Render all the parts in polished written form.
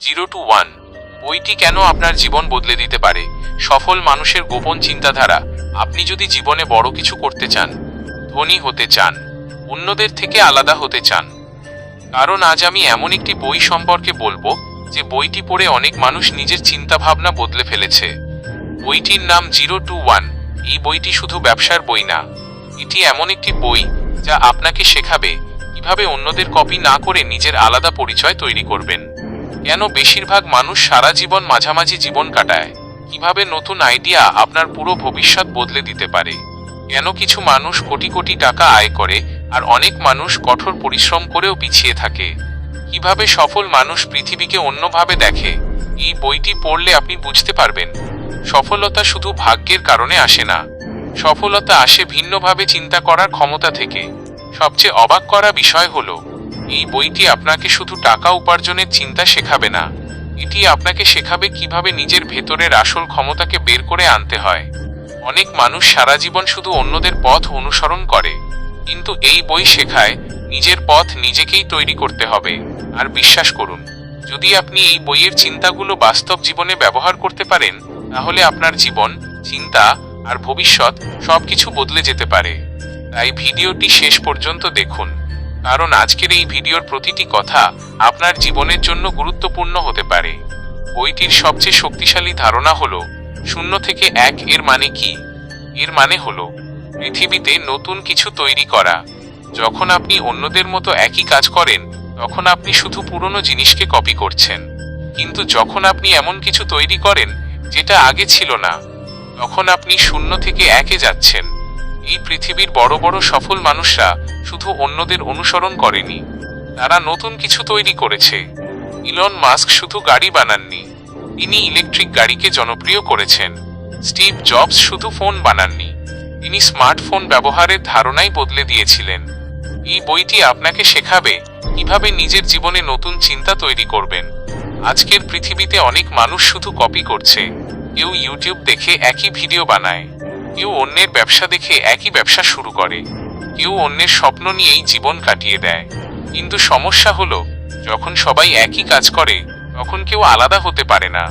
0-1 বইটি কেন আপনার জীবন বদলে দিতে পারে। সফল মানুষের গোপন চিন্তাধারা। আপনি যদি জীবনে বড় কিছু করতে চান, ধনী হতে চান, অন্যদের থেকে আলাদা হতে চান, কারণ আজ আমি এমন একটি বই সম্পর্কে বলবো যে বইটি পড়ে অনেক মানুষ নিজের চিন্তাভাবনা বদলে ফেলেছে। বইটির নাম 0-1। এই বইটি শুধু ব্যবসার বই না, এটি এমন একটি বই যা আপনাকে শেখাবে কিভাবে অন্যদের কপি না করে নিজের আলাদা পরিচয় তৈরি করবেন। কেন বেশিরভাগ মানুষ সারা জীবন মাঝামাঝি জীবন কাটায়, কিভাবে নতুন আইডিয়া আপনার পুরো ভবিষ্যৎ বদলে দিতে পারে, কেন কিছু মানুষ কোটি কোটি টাকা আয় করে আর অনেক মানুষ কঠোর পরিশ্রম করেও পিছিয়ে থাকে, কিভাবে সফল মানুষ পৃথিবীকে অন্যভাবে দেখে। এই বইটি পড়লে আপনি বুঝতে পারবেন সফলতা শুধু ভাগ্যের কারণে আসে না, সফলতা আসে ভিন্নভাবে চিন্তা করার ক্ষমতা থেকে। সবচেয়ে অবাক করা বিষয় হলো এই বইটি আপনাকে শুধু টাকা উপার্জনের চিন্তা শেখাবে না, এটি আপনাকে শেখাবে কিভাবে নিজের ভেতরের আসল ক্ষমতাকে বের করে আনতে হয়। অনেক মানুষ সারা জীবন শুধু অন্যদের পথ অনুসরণ করে, কিন্তু এই বই শেখায় নিজের পথ নিজেকেই তৈরি করতে হবে। আর বিশ্বাস করুন, যদি আপনি এই বইয়ের চিন্তাগুলো বাস্তব জীবনে ব্যবহার করতে পারেন, তাহলে আপনার জীবন, চিন্তা আর ভবিষ্যৎ সবকিছু বদলে যেতে পারে। তাই ভিডিওটি শেষ পর্যন্ত দেখুন, কারণ আজকের এই ভিডিওর প্রতিটি কথা আপনার জীবনের জন্য গুরুত্বপূর্ণ হতে পারে। বইটির সবচেয়ে শক্তিশালী ধারণা হলো 0 থেকে 1 এর মানে কি। এর মানে হলো পৃথিবীতে নতুন কিছু তৈরি করা। যখন আপনি অন্যদের মতো একই কাজ করেন, তখন আপনি শুধু পুরনো জিনিসকে কপি করছেন। কিন্তু যখন আপনি এমন কিছু তৈরি করেন যেটা আগে ছিল না, তখন আপনি 0 থেকে 1-এ যাচ্ছেন। এই পৃথিবীর বড় বড় সফল মানুষরা শুধু অন্যদের অনুসরণ করেনি, তারা নতুন কিছু তৈরি করেছে। ইলন মাস্ক শুধু গাড়ি বানাননি, তিনি ইলেকট্রিক গাড়িকে জনপ্রিয় করেছেন। স্টিভ জবস শুধু ফোন বানাননি, তিনি স্মার্টফোন ব্যবহারের ধারণাই বদলে দিয়েছিলেন। এই বইটি আপনাকে শেখাবে কিভাবে নিজের জীবনে নতুন চিন্তা তৈরি করবেন। আজকের পৃথিবীতে অনেক মানুষ শুধু কপি করছে। কেউ ইউটিউব দেখে একই ভিডিও বানায়, কেউ অন্যের ব্যবসা দেখে একই ব্যবসা শুরু করে, কেউ অন্যের স্বপ্ন নিয়েই জীবন কাটিয়ে দেয়। কিন্তু সমস্যা হলো, যখন সবাই একই কাজ করে, তখন কেউ আলাদা হতে পারে না।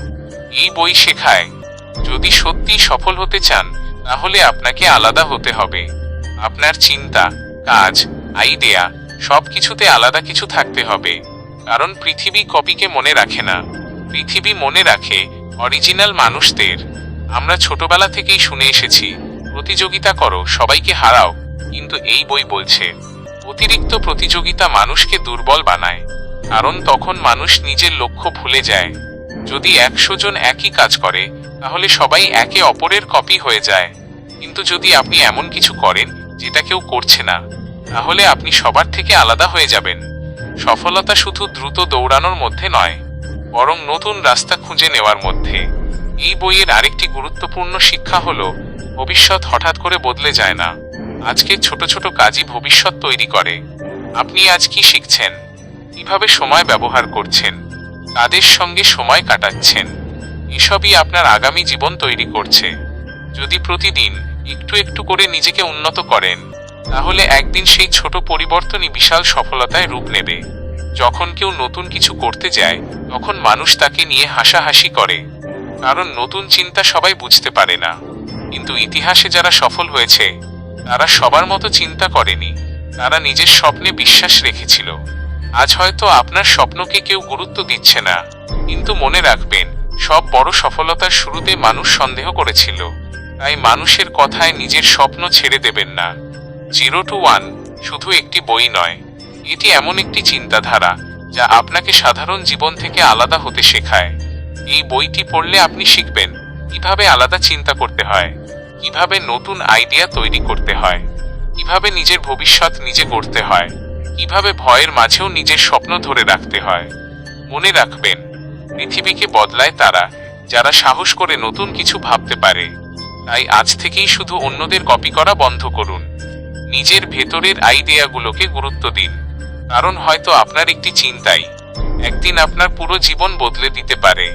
এই বই শেখায় যদি সত্যিই সফল হতে চান, তাহলে আপনাকে আলাদা হতে হবে। আপনার চিন্তা, কাজ, আইডিয়া সবকিছুতে আলাদা কিছু থাকতে হবে। কারণ পৃথিবী কপিকে মনে রাখে না, পৃথিবী মনে রাখে অরিজিনাল মানুষদের। আমরা ছোটবেলা থেকেই শুনে এসেছি, প্রতিযোগিতা করো, সবাইকে হারাও। কিন্তু এই বই বলছে অতিরিক্ত প্রতিযোগিতা মানুষকে দুর্বল বানায়, কারণ তখন মানুষ নিজের লক্ষ্য ভুলে যায়। যদি 100 জন একই কাজ করে, তাহলে সবাই একে অপরের কপি হয়ে যায়। কিন্তু যদি আপনি এমন কিছু করেন যেটা কেউ করছে না, তাহলে আপনি সবার থেকে আলাদা হয়ে যাবেন। সফলতা শুধু দ্রুত দৌড়ানোর মধ্যে নয়, বরং নতুন রাস্তা খুঁজে নেওয়ার মধ্যে। এই বইয়ের আরেকটি গুরুত্বপূর্ণ শিক্ষা হলো ভবিষ্যৎ হঠাৎ করে বদলে যায় না, আজকের ছোট ছোট কাজই ভবিষ্যৎ তৈরি করে। আপনি আজ কি শিখছেন, কিভাবে সময় ব্যবহার করছেন, কাদের সঙ্গে সময় কাটাচ্ছেন, এসবই আপনার আগামী জীবন তৈরি করছে। যদি প্রতিদিন একটু একটু করে নিজেকে উন্নত করেন, তাহলে একদিন সেই ছোট পরিবর্তনই বিশাল সফলতায় রূপ নেবে। যখন কেউ নতুন কিছু করতে যায়, তখন মানুষ তাকে নিয়ে হাসাহাসি করে, কারণ নতুন চিন্তা সবাই বুঝতে পারে না। কিন্তু ইতিহাসে যারা সফল হয়েছে, তারা সবার মতো চিন্তা করেনি, তারা নিজের স্বপ্নে বিশ্বাস রেখেছিল। আজ হয়তো আপনার স্বপ্নকে কেউ গুরুত্ব দিচ্ছে না, কিন্তু মনে রাখবেন, সব বড় সফলতার শুরুতে মানুষ সন্দেহ করেছিল। তাই মানুষের কথায় নিজের স্বপ্ন ছেড়ে দেবেন না। 0-1 শুধু একটি বই নয়, এটি এমন একটি চিন্তাধারা যা আপনাকে সাধারণ জীবন থেকে আলাদা হতে শেখায়। এই বইটি পড়লে আপনি শিখবেন কিভাবে আলাদা চিন্তা করতে হয়, কিভাবে নতুন আইডিয়া তৈরি করতে হয়, কিভাবে নিজের ভবিষ্যৎ নিজে গড়তে হয়, কিভাবে ভয়ের মাঝেও নিজের স্বপ্ন ধরে রাখতে হয়। মনে রাখবেন, পৃথিবীকে বদলায় তারা যারা সাহস করে নতুন কিছু ভাবতে পারে। তাই আজ থেকেই শুধু অন্যদের কপি করা বন্ধ করুন, নিজের ভেতরের আইডিয়াগুলোকে গুরুত্ব দিন। কারণ হয়তো আপনার একটি চিন্তাই একদিন আপনার পুরো জীবন বদলে দিতে পারে।